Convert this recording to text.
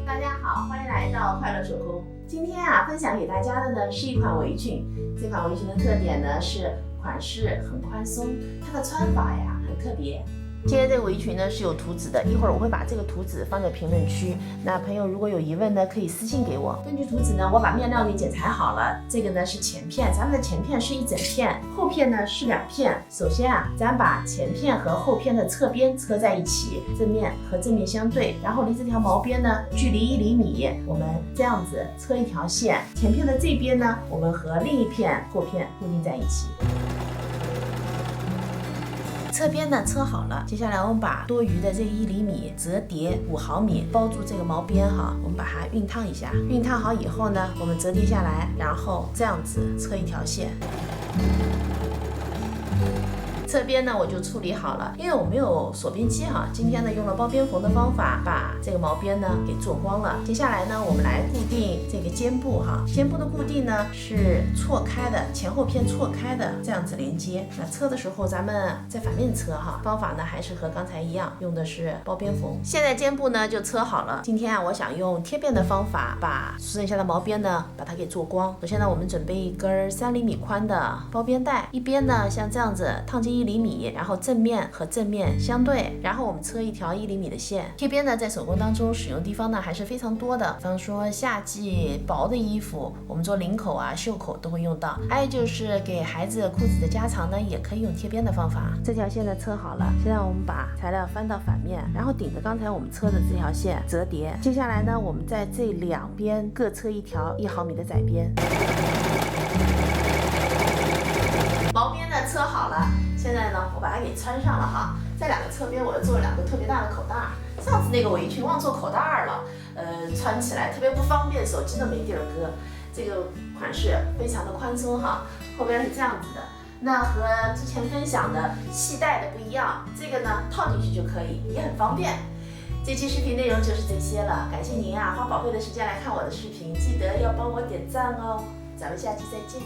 大家好，欢迎来到快乐手工。今天啊，分享给大家的呢是一款围裙。这款围裙的特点呢是款式很宽松，它的穿法呀很特别。今天这个围裙呢是有图纸的，一会儿我会把这个图纸放在评论区。那朋友如果有疑问呢，可以私信给我。根据图纸呢，我把面料给剪裁好了。这个呢是前片，咱们的前片是一整片，后片呢是2片。首先啊，咱把前片和后片的侧边车在一起，正面和正面相对，然后离这条毛边呢距离1厘米，我们这样子车一条线。前片的这边呢，我们和另一片后片固定在一起。侧边呢车好了，接下来我们把多余的这1厘米折叠5毫米包住这个毛边哈，我们把它熨烫一下。熨烫好以后呢，我们折叠下来，然后这样子车一条线。侧边呢我就处理好了，因为我没有锁边机哈，今天呢用了包边缝的方法把这个毛边呢给做光了。接下来呢我们来固定这个肩部哈，肩部的固定呢是错开的，前后片错开的，这样子连接。那车的时候咱们在反面车哈，方法呢还是和刚才一样，用的是包边缝。现在肩部呢就车好了，今天啊我想用贴边的方法把剩下的毛边呢把它给做光。首先呢我们准备一根3厘米宽的包边带，一边呢像这样子烫进1厘米，然后正面和正面相对，然后我们车一条1厘米的线。贴边呢在手工当中使用地方呢还是非常多的，比方说夏季薄的衣服，我们做领口啊袖口都会用到，还有就是给孩子裤子的加长呢也可以用贴边的方法。这条线呢车好了，现在我们把材料翻到反面，然后顶着刚才我们车的这条线折叠。接下来呢我们在这2边各车一条1毫米的窄边。毛边呢车好了，现在呢我把它给穿上了哈。在2个侧边我又做了2个特别大的口袋。上次那个围裙忘做口袋了，穿起来特别不方便，手机都没地儿搁。这个款式非常的宽松哈，后边是这样子的。那和之前分享的系带的不一样，这个呢套进去就可以，也很方便。这期视频内容就是这些了，感谢您啊花宝贵的时间来看我的视频，记得要帮我点赞哦。咱们下期再见。